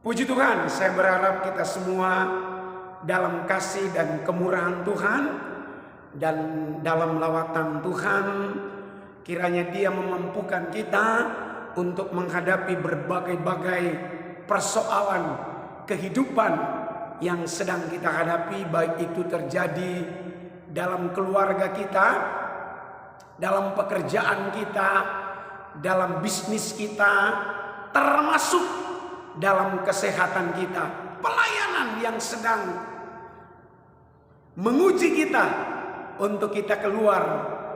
Puji Tuhan, saya berharap kita semua dalam kasih dan kemurahan Tuhan dan dalam lawatan Tuhan, kiranya Dia memampukan kita untuk menghadapi berbagai-bagai persoalan kehidupan yang sedang kita hadapi, baik itu terjadi dalam keluarga kita, dalam pekerjaan kita, dalam bisnis kita, termasuk dalam kesehatan kita, pelayanan yang sedang menguji kita untuk kita keluar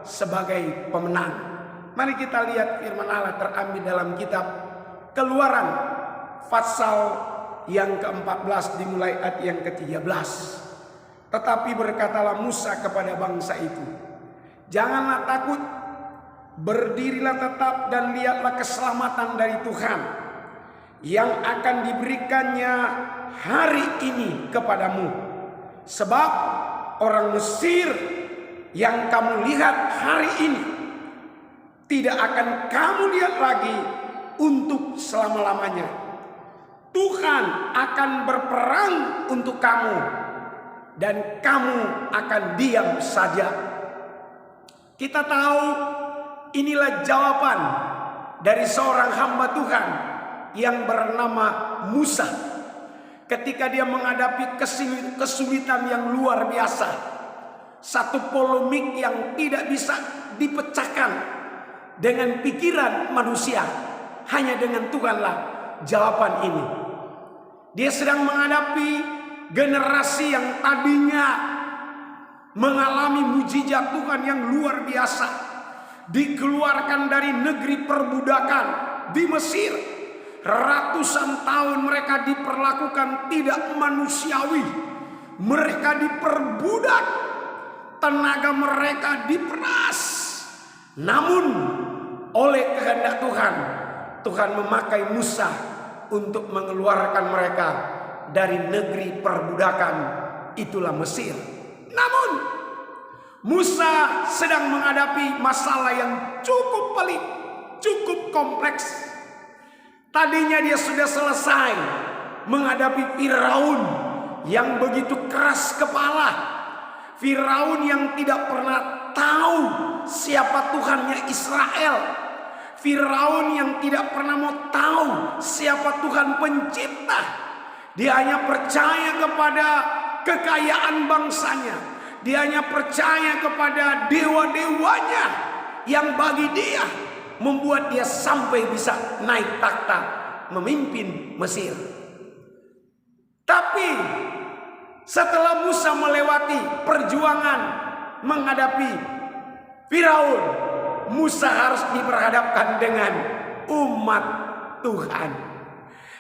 sebagai pemenang. Mari kita lihat firman Allah terambil dalam kitab Keluaran pasal yang ke-14 dimulai ayat yang ke-13. Tetapi berkatalah Musa kepada bangsa itu, janganlah takut, berdirilah tetap dan lihatlah keselamatan dari Tuhan yang akan diberikannya hari ini kepadamu. Sebab orang Mesir yang kamu lihat hari ini tidak akan kamu lihat lagi untuk selama-lamanya. Tuhan akan berperang untuk kamu dan kamu akan diam saja. Kita tahu inilah jawaban dari seorang hamba Tuhan yang bernama Musa ketika dia menghadapi kesulitan yang luar biasa. Satu polemik yang tidak bisa dipecahkan dengan pikiran manusia. Hanya dengan Tuhanlah jawaban ini. Dia sedang menghadapi generasi yang tadinya mengalami mujizat Tuhan yang luar biasa, dikeluarkan dari negeri perbudakan di Mesir. Ratusan tahun mereka diperlakukan tidak manusiawi. Mereka diperbudak, tenaga mereka diperas. Namun oleh kehendak Tuhan, Tuhan memakai Musa untuk mengeluarkan mereka dari negeri perbudakan, itulah Mesir. Namun Musa sedang menghadapi masalah yang cukup pelik, cukup kompleks. Tadinya dia sudah selesai menghadapi Firaun yang begitu keras kepala. Firaun yang tidak pernah tahu siapa Tuhannya Israel. Firaun yang tidak pernah mau tahu siapa Tuhan pencipta. Dia hanya percaya kepada kekayaan bangsanya. Dia hanya percaya kepada dewa-dewanya yang bagi dia membuat dia sampai bisa naik takhta memimpin Mesir. Tapi setelah Musa melewati perjuangan menghadapi Firaun, Musa harus diperhadapkan dengan umat Tuhan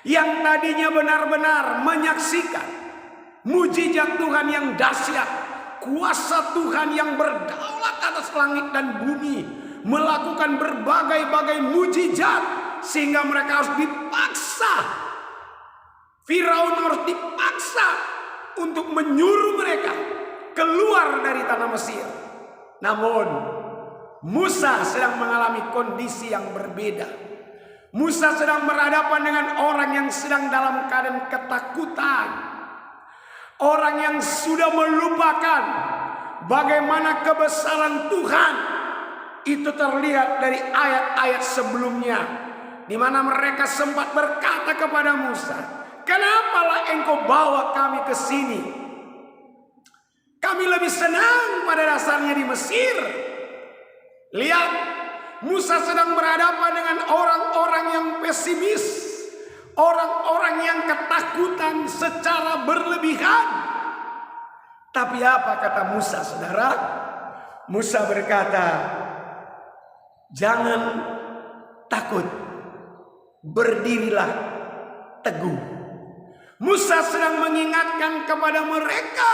yang tadinya benar-benar menyaksikan mujizat Tuhan yang dahsyat, kuasa Tuhan yang berdaulat atas langit dan bumi, melakukan berbagai-bagai mujizat sehingga mereka harus dipaksa. Firaun harus dipaksa untuk menyuruh mereka keluar dari tanah Mesir. Namun Musa sedang mengalami kondisi yang berbeda. Musa sedang berhadapan dengan orang yang sedang dalam keadaan ketakutan. Orang yang sudah melupakan bagaimana kebesaran Tuhan. Itu terlihat dari ayat-ayat sebelumnya, di mana mereka sempat berkata kepada Musa, "Kenapalah engkau bawa kami ke sini? Kami lebih senang pada dasarnya di Mesir." Lihat, Musa sedang berhadapan dengan orang-orang yang pesimis, orang-orang yang ketakutan secara berlebihan. Tapi apa kata Musa, saudara? Musa berkata, jangan takut, berdirilah teguh. Musa sedang mengingatkan kepada mereka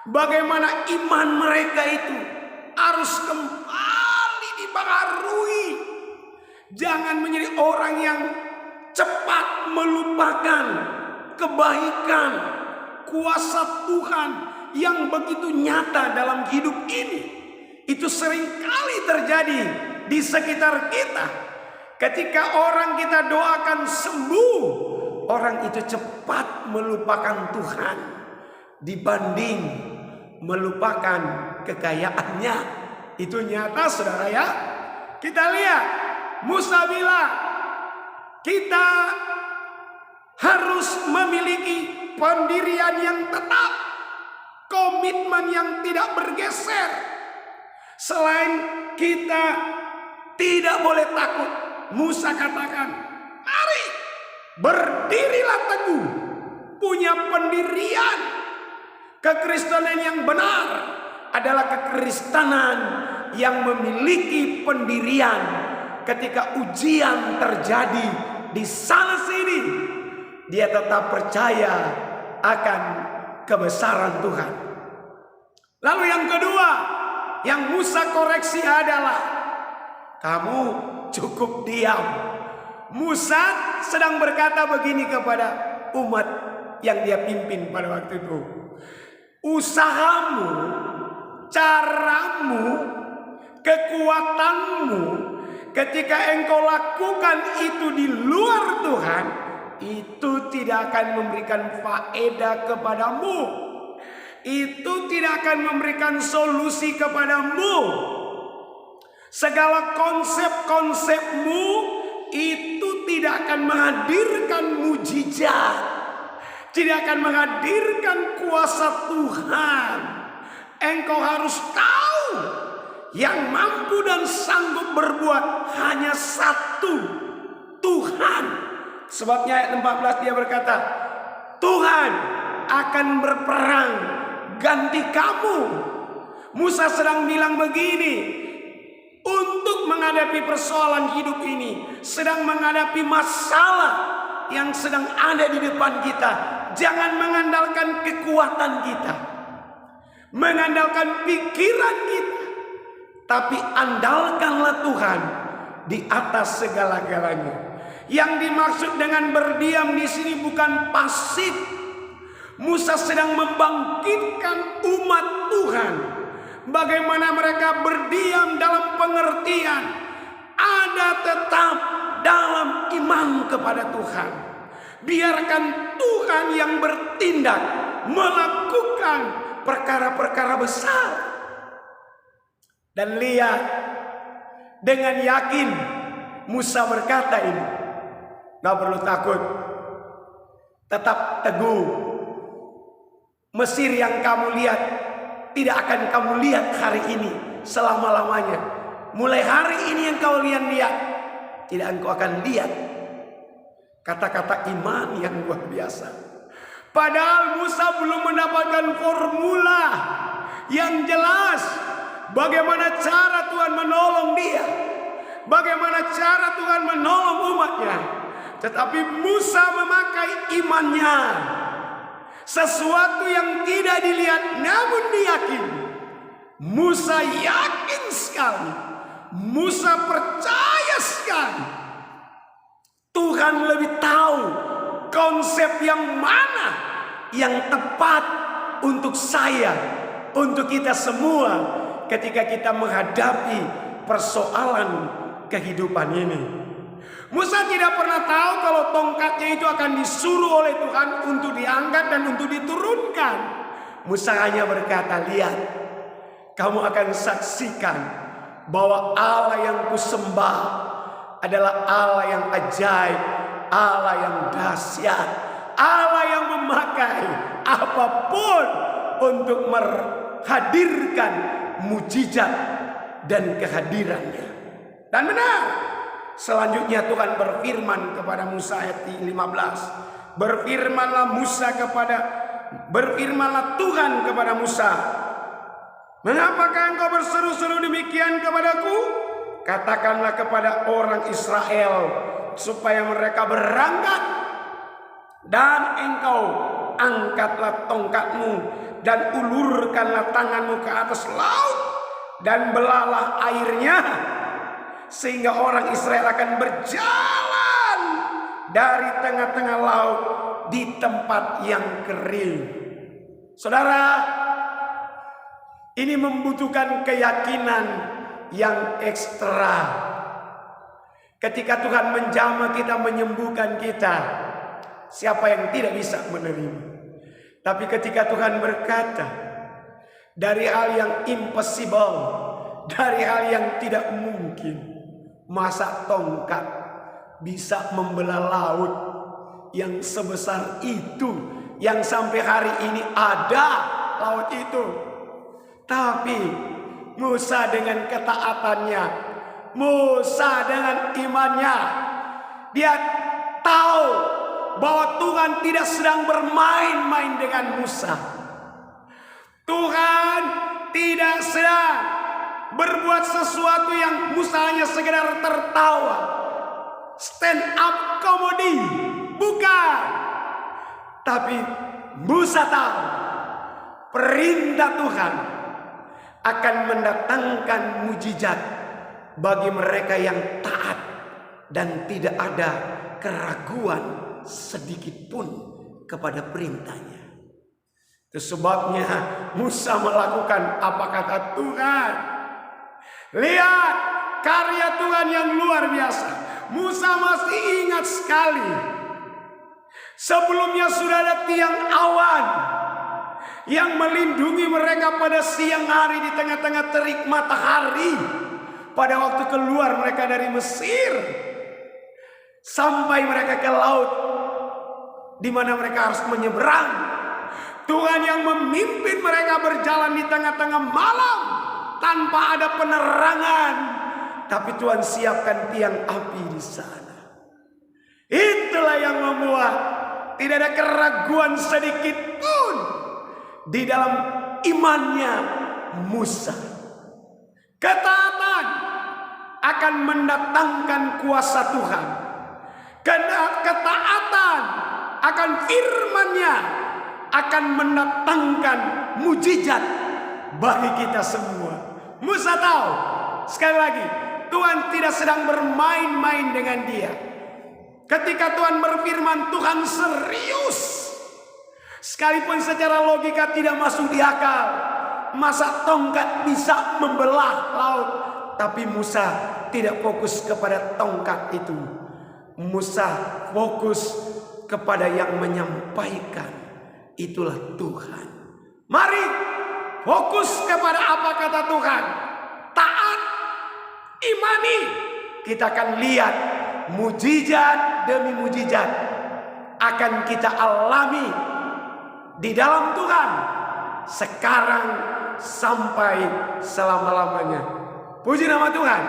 bagaimana iman mereka itu harus kembali dibaharui. Jangan menjadi orang yang cepat melupakan kebaikan, kuasa Tuhan yang begitu nyata dalam hidup ini. Itu seringkali terjadi di sekitar kita. Ketika orang kita doakan sembuh, orang itu cepat melupakan Tuhan dibanding melupakan kekayaannya. Itu nyata saudara ya. Kita lihat Musa bilang kita harus memiliki pendirian yang tetap, komitmen yang tidak bergeser. Selain kita tidak boleh takut, Musa katakan, mari berdirilah teguh, punya pendirian. Kekristenan yang benar adalah kekristenan yang memiliki pendirian ketika ujian terjadi di sana sini. Dia tetap percaya akan kebesaran Tuhan. Lalu yang kedua yang Musa koreksi adalah kamu cukup diam. Musa sedang berkata begini kepada umat yang dia pimpin pada waktu itu. Usahamu, caramu, kekuatanmu ketika engkau lakukan itu di luar Tuhan, itu tidak akan memberikan faedah kepadamu. Itu tidak akan memberikan solusi kepadamu. Segala konsep-konsepmu itu tidak akan menghadirkan mujizat, tidak akan menghadirkan kuasa Tuhan. Engkau harus tahu yang mampu dan sanggup berbuat hanya satu, Tuhan. Sebabnya ayat 14 dia berkata, Tuhan akan berperang ganti kamu. Musa sedang bilang begini, untuk menghadapi persoalan hidup ini, sedang menghadapi masalah yang sedang ada di depan kita, jangan mengandalkan kekuatan kita, mengandalkan pikiran kita, tapi andalkanlah Tuhan di atas segala-galanya. Yang dimaksud dengan berdiam di sini bukan pasif. Musa sedang membangkitkan umat Tuhan. Bagaimana mereka berdiam dalam pengertian ada tetap dalam iman kepada Tuhan. Biarkan Tuhan yang bertindak melakukan perkara-perkara besar. Dan lihat, dengan yakin Musa berkata ini, gak perlu takut, tetap teguh. Mesir yang kamu lihat tidak akan kamu lihat hari ini selama-lamanya. Mulai hari ini yang kau lihat, tidak engkau akan lihat. Kata-kata iman yang luar biasa. Padahal Musa belum mendapatkan formula yang jelas bagaimana cara Tuhan menolong dia, bagaimana cara Tuhan menolong umatnya. Tetapi Musa memakai imannya, sesuatu yang tidak dilihat namun diyakini. Musa yakin sekali, Musa percaya sekali Tuhan lebih tahu konsep yang mana yang tepat untuk saya, untuk kita semua ketika kita menghadapi persoalan kehidupan ini. Musa tidak pernah tahu kalau tongkatnya itu akan disuruh oleh Tuhan untuk diangkat dan untuk diturunkan. Musa hanya berkata, lihat, kamu akan saksikan bahwa Allah yang kusembah adalah Allah yang ajaib, Allah yang dahsyat, Allah yang memakai apapun untuk menghadirkan mujizat dan kehadirannya. Dan benar, selanjutnya Tuhan berfirman kepada Musa ayat 15. Berfirmanlah Tuhan kepada Musa, mengapakah engkau berseru-seru demikian kepadaku? Katakanlah kepada orang Israel supaya mereka berangkat, dan engkau angkatlah tongkatmu dan ulurkanlah tanganmu ke atas laut dan belalah airnya, sehingga orang Israel akan berjalan dari tengah-tengah laut di tempat yang kering. Saudara, ini membutuhkan keyakinan yang ekstra. Ketika Tuhan menjamah kita, menyembuhkan kita, Siapa yang tidak bisa menerima? Tapi ketika Tuhan berkata, dari hal yang impossible, dari hal yang tidak mungkin, masa tongkat bisa membelah laut yang sebesar itu, yang sampai hari ini ada laut itu. Tapi Musa dengan ketaatannya, Musa dengan imannya, dia tahu bahwa Tuhan tidak sedang bermain-main dengan Musa. Tuhan tidak sedang berbuat sesuatu yang Musa hanya sekedar tertawa, stand up comedy, bukan. Tapi Musa tahu perintah Tuhan akan mendatangkan mujizat bagi mereka yang taat dan tidak ada keraguan sedikit pun kepada perintahnya. Itu sebabnya Musa melakukan apa kata Tuhan. Lihat karya Tuhan yang luar biasa. Musa masih ingat sekali, sebelumnya sudah ada tiang awan yang melindungi mereka pada siang hari di tengah-tengah terik matahari. Pada waktu keluar mereka dari Mesir, sampai mereka ke laut di mana mereka harus menyeberang. Tuhan yang memimpin mereka berjalan di tengah-tengah malam tanpa ada penerangan, tapi Tuhan siapkan tiang api di sana. Itulah yang membuat tidak ada keraguan sedikit pun di dalam imannya Musa. Ketaatan akan mendatangkan kuasa Tuhan. Ketaatan akan firman-Nya akan mendatangkan mujizat bagi kita semua. Musa tahu, sekali lagi, Tuhan tidak sedang bermain-main dengan dia. Ketika Tuhan berfirman, Tuhan serius. Sekalipun secara logika tidak masuk di akal. Masa tongkat bisa membelah laut? Tapi Musa tidak fokus kepada tongkat itu. Musa fokus kepada yang menyampaikan. Itulah Tuhan. Mari fokus kepada apa kata Tuhan. Taat, imani. Kita akan lihat mujizat demi mujizat akan kita alami di dalam Tuhan, sekarang sampai selama-lamanya. Puji nama Tuhan.